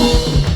No!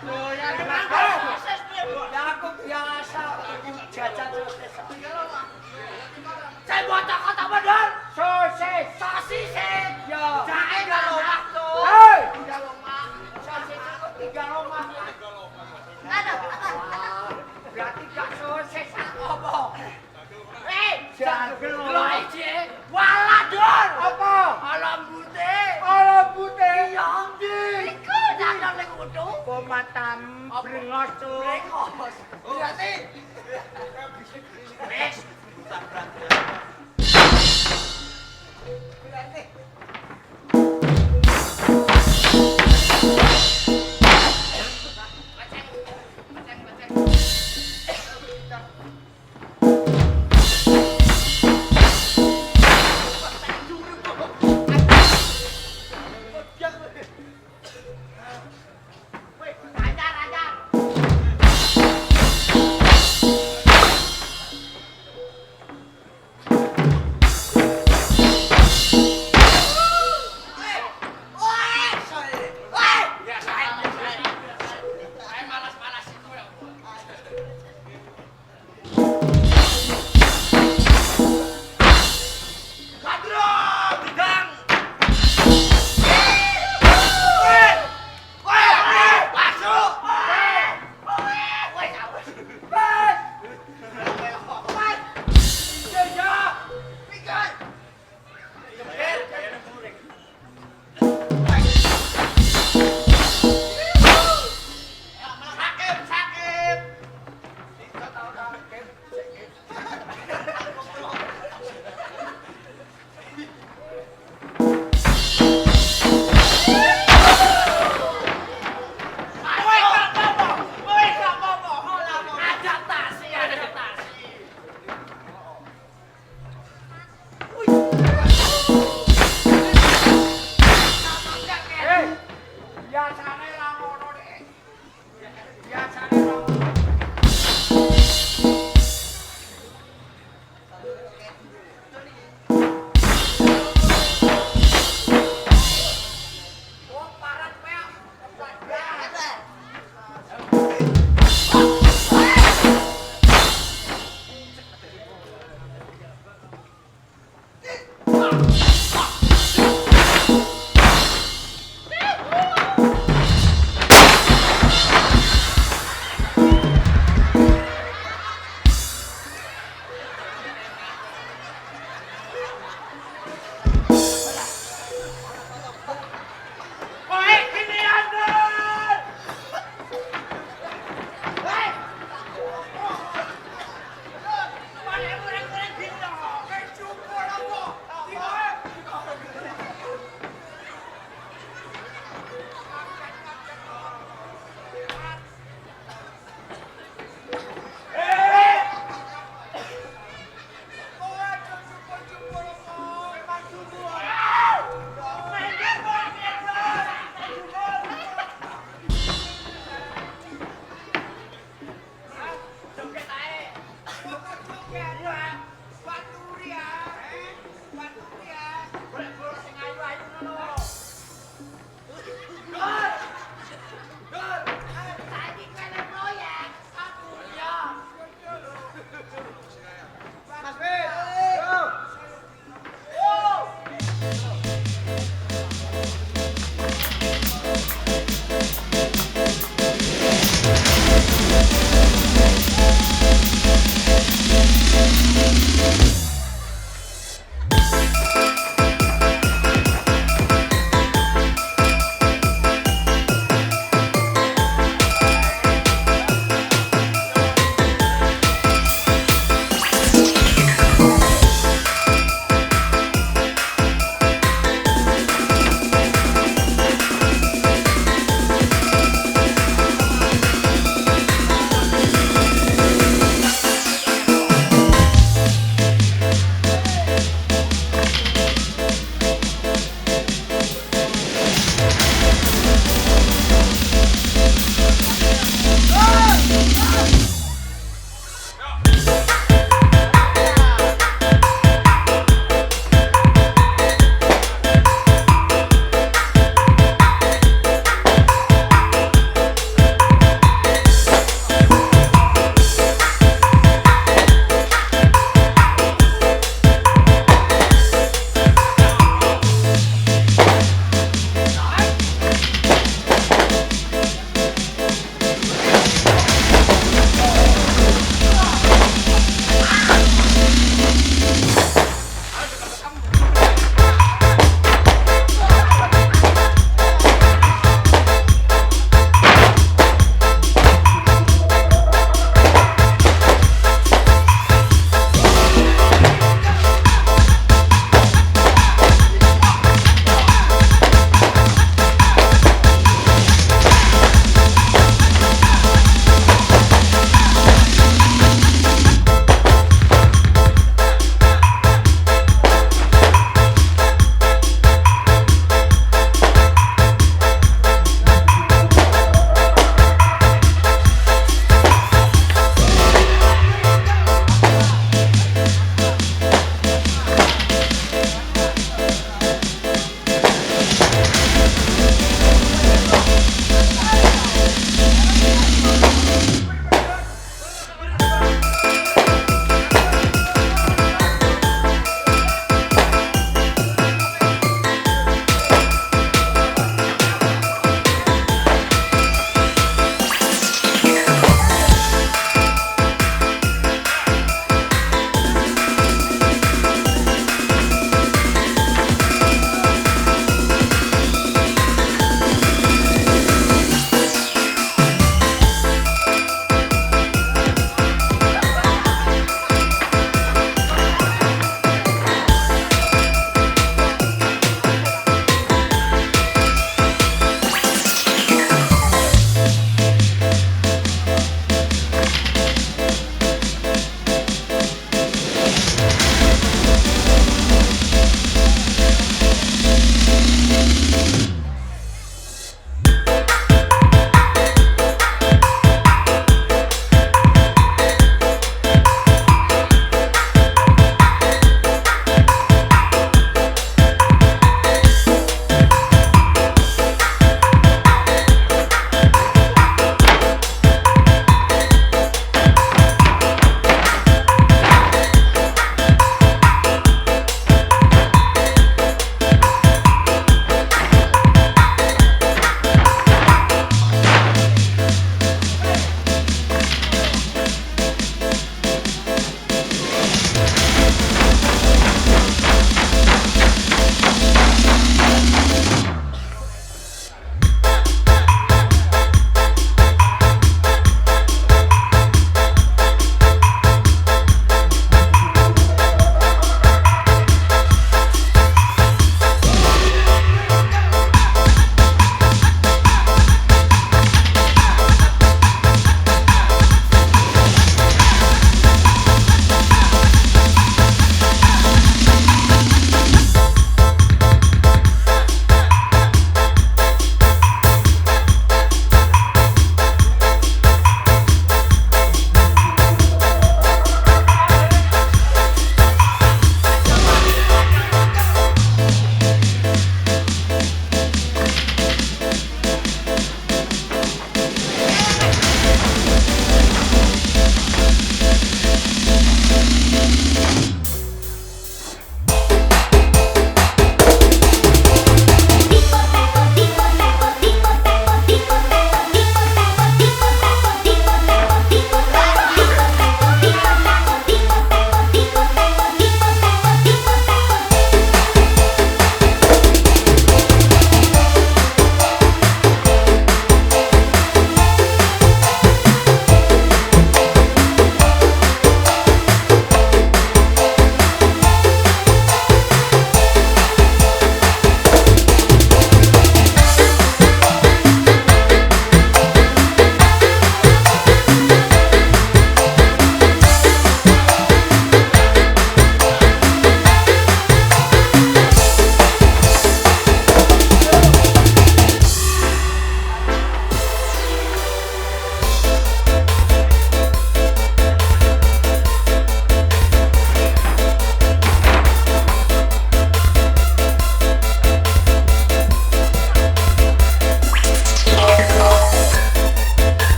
Doyan sosis. Ya aku biasa jajan sosis. Saya buat kata bener. Sosis. Sosis. Ya. Jahe enggak lomak tuh. Hei. Enggak lomak. Sosis itu 3 lomak. Ada. Berarti gak sosis apa? Jagel aja. Walah, Dur. Apa? Alam putih. Alam putih. Iya, ndi? Iku nang ning kudu. Pematam brengos tuh. Brengos. Berarti wis berarti Woi!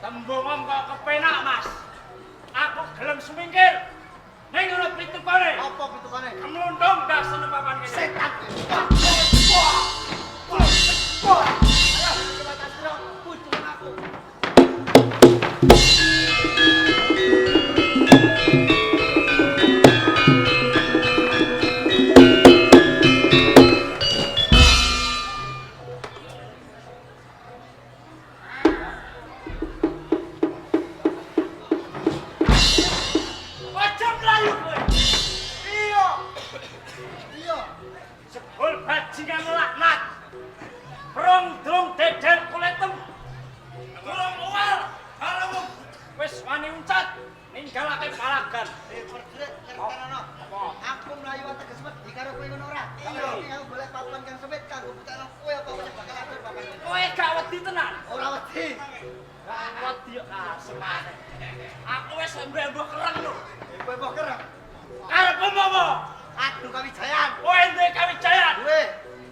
Tembung kok kepenak, Mas. Aku gelem semingkir. Ning ngono pitukane. Apa pitukane? Kemlundung dak seneng papan kene. Setan. Aku wis mbok kereng lho. Mbok kereng. Karepmu apa? Aduh kawijayan. Kowe duwe kawijayan. Duwe.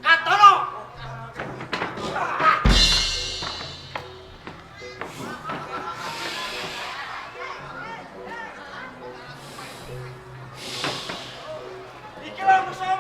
Katono. Iki lho musuh.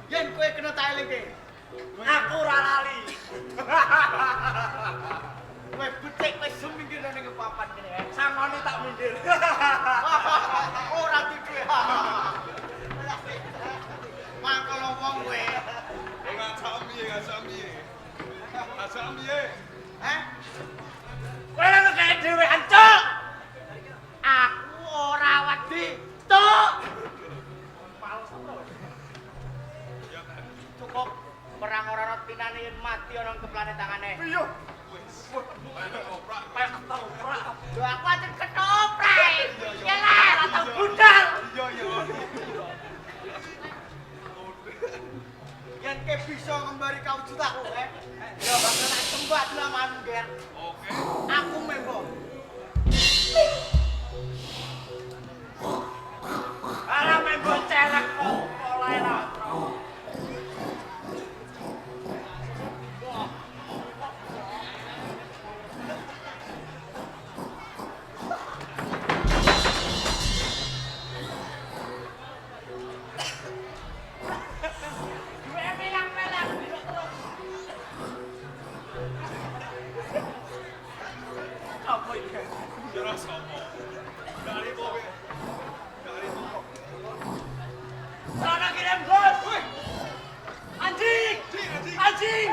Yen kowe kena tak elinge. Aku ora lali. Kowe becik wis semingkir ning papan kene. Samane tak minggir. Ora duwe. Mangkal wong kowe. Ngajak piye? Ngajak piye? Hah? Kowe lho kayak dhewean, Cuk. Aku ora wedi, Cuk. Cukup perang ora ana tinane yen mati ana keplane tangane. Iya. Kayak ketoprak. Lho aku aja ketoprak. Ya lah, Atau budal. Yen ke bisa ngembari kawujudaku, ya bakal tak sembah dalam angger. Oke. Aku membo. Ala membo celek kok oleh ra. Sana kirim bos. Anjing. Anjing.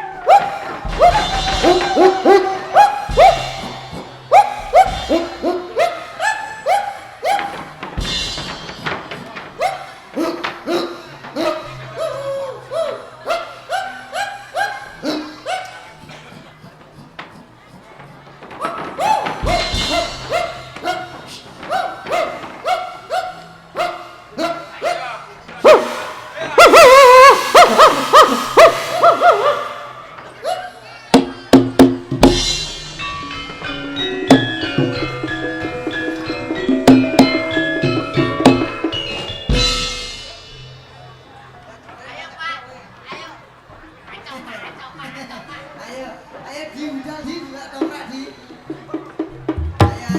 Ayo di udah di buka toprak di. Ayo.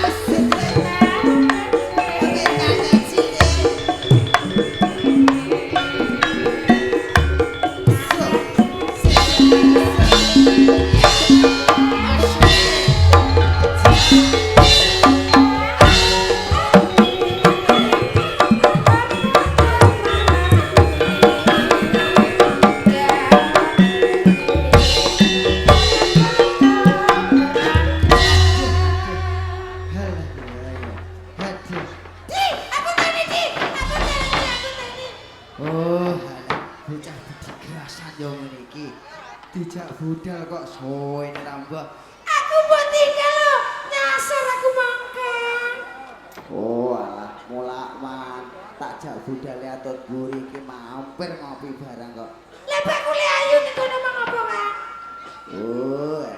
Asik Oke kakek sini. Bocah digasan yo ngene iki. Dijak budal kok soe nambah. Aku mau tinggal lo, nyasar aku makan. Oh alah mulak man. Tak jak budal atut buri iki mampir ngopi barang kok. Lebak kuliah ayu nih kono mang apa kan? Oh.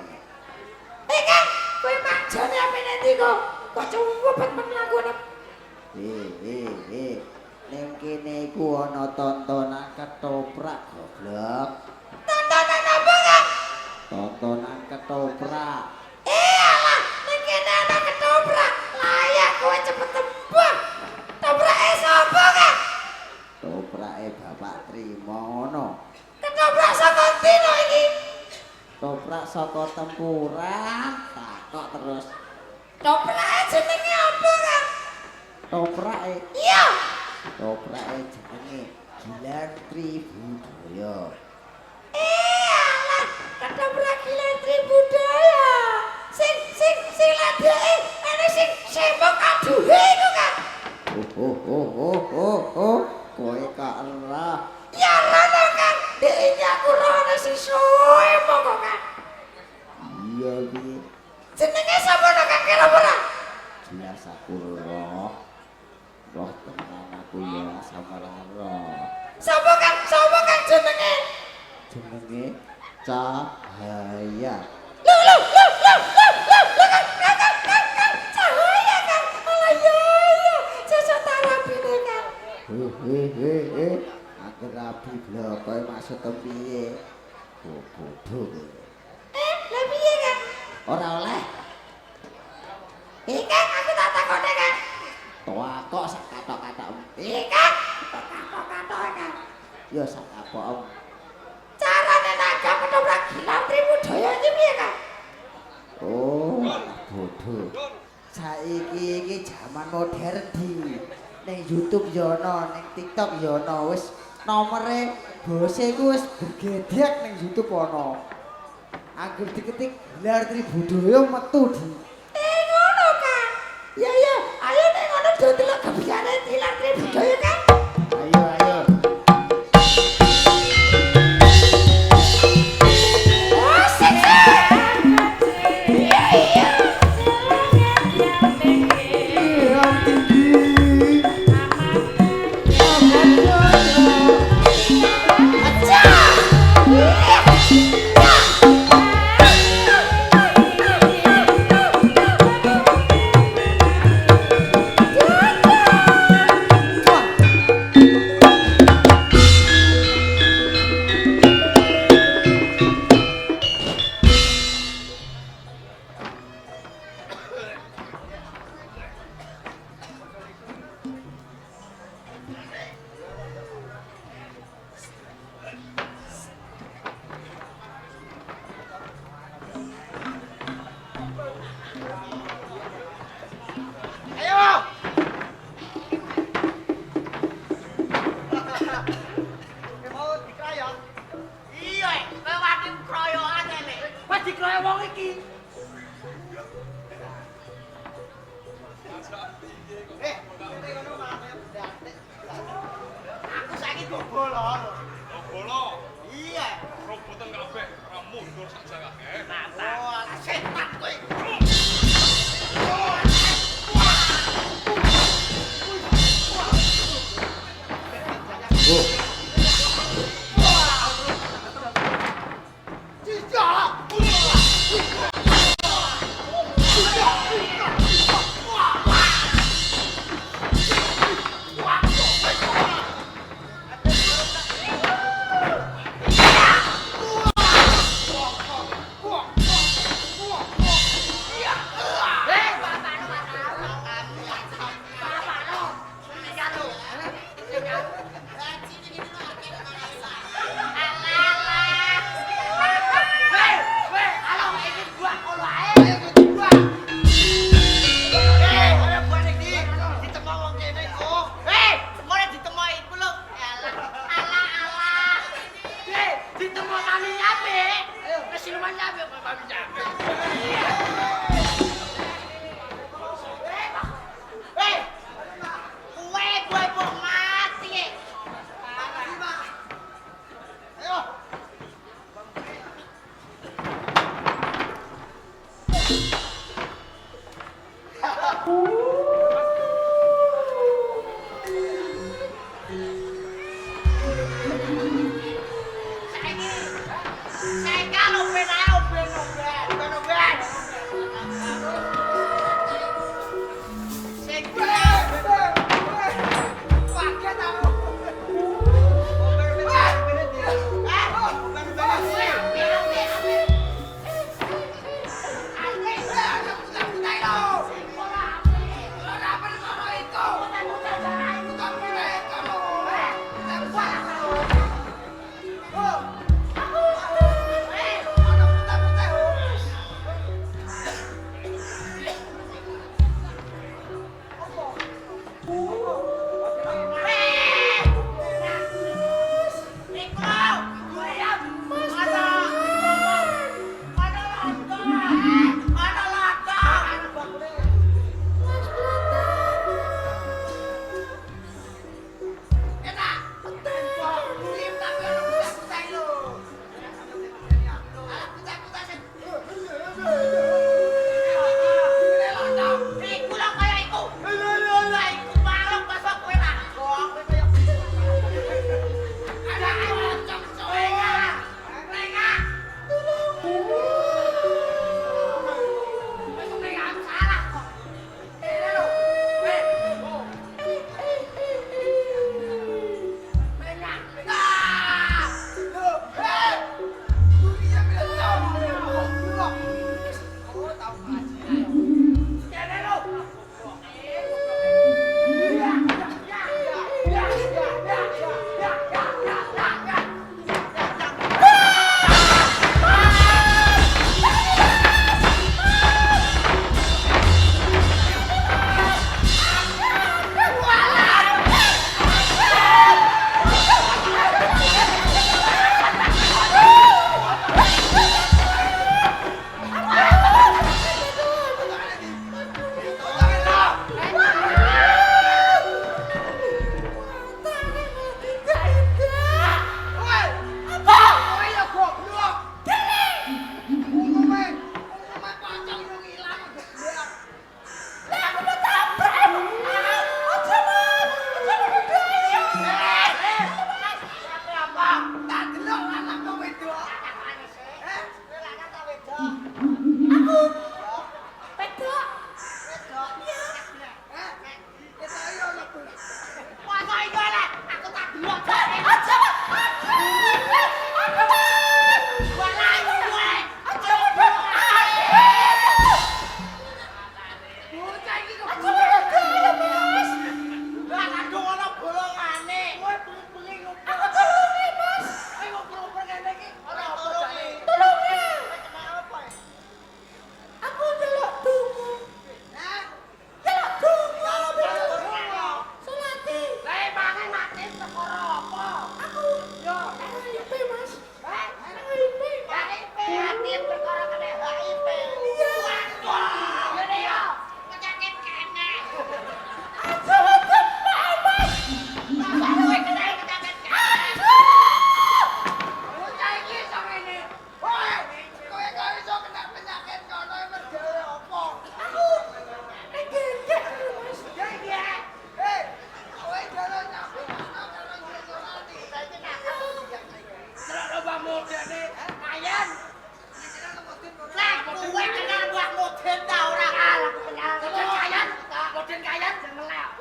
Kan, kowe manjane apa nanti kok? Kok cuwepet men lakone. Ning kene iku ana tontonan ketoprak goblok. Tontonan apa kan? Tontonan ketoprak. Alah, ning kene ana ketoprak. Layak kowe cepet tembak. Toprake sapa kan? Toprake Bapak Trimono. Ketoprak saka ndi no iki? Toprak saka tempuran. Takok terus. Toprake jenenge apa kan? Toprake Iya. Toprake jenenge Gilar Tribudaya. Alah, ketoprak Gilantri budaya. Sing ladeke ana sing sembok aduhe iku kan. Kowe kok ora. Ya rono kan, dek aku rono si suwe mongko kan. Iya piye? Jenenge sapa no kan kira-kira? Jelas aku roh. Roh tenan aku ya sama roh. Sapa kan jenenge? Jenenge Cahaya. Loh kan cahaya kan. Alah ya, sosok tarapine kan. Aku rabi blok kowe maksud piye? Bodoh. Lah piye kan? Ora oleh. Kan aku tak takone kan. Toa kok sak katok-katok. Kan katok-katok kan. Ya sak kapok. Carane naga ketoprak Gilantri budaya iki piye kan? Oh, bodoh. Saiki iki jaman modern di. Ning YouTube ya ana, ning TikTok ya ana wis nomere bose iku wis bergedhek ning YouTube ana. Angger diketik gelar Tribudaya metu di. Ngono kan. Ya ya, ayo nek ngono do delok kebiasaan tilar Tribudaya kan. Ayo ayo. Oh, sik. Iya iya. Dikroyok wong iki. Aku saiki bobo lho. Bola. Iya. Robotan kabeh, ora mundur sak jangake. Oh, alah setan kowe.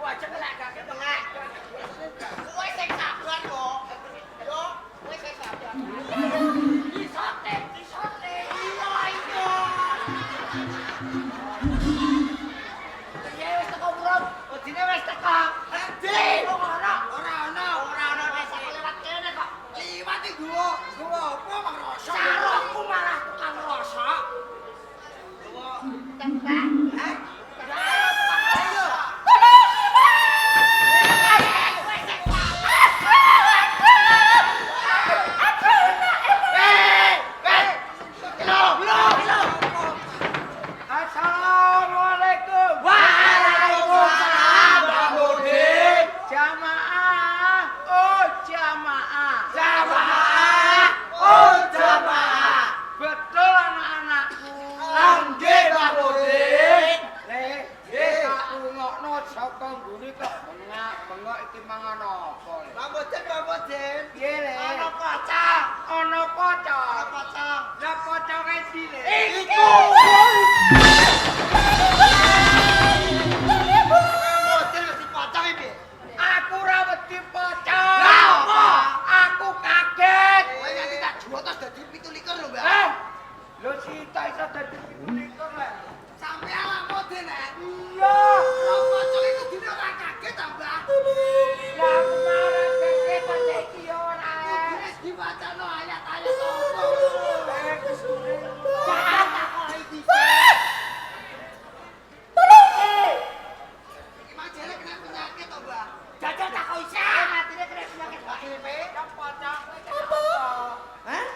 aja kena gak ketengah. Kowe sing sabar kok. Yo, kowe sing sabar. Isote. Iya. Piye wis teko urung? Odine wis teko. Endi? Ora ono wis lewat kene kok. Liwat iki guwa apa Mang Rasa? Sarokku malah tukang rasa. Tembak. Assalamualaikum. Waalaikumsalam, Pak Budin. Jamaah, oh jamaah. Betul anak-anakku. Nggih, Pak Budin. Tak rungokno saka nggone kok bengak-bengok iki mangan apa? Pak Budin. Piye le? Ana pocong. Lah poconge ndi le? Iku. Aku ora wedi pocong. Lah apa? Aku kaget. Kowe nganti tak juotos dadi 17 lho, Mbak. Lho Sita iso dadi 17 lho. Sampe awakmu dene. Iya. Wong pocong iku dine ora kaget ta, Mbak? Lah kemarin kaget kok saiki ora. Wis diwacano ayat-ayat apa? Jangan takoki dhisik. Emang jare kena penyakit to, Mbak? Jajal takoki sik. Matine kena penyakit kok dhewe. Yang pocong apa? Hah?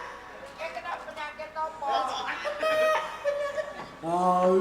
Kena penyakit apa? Au.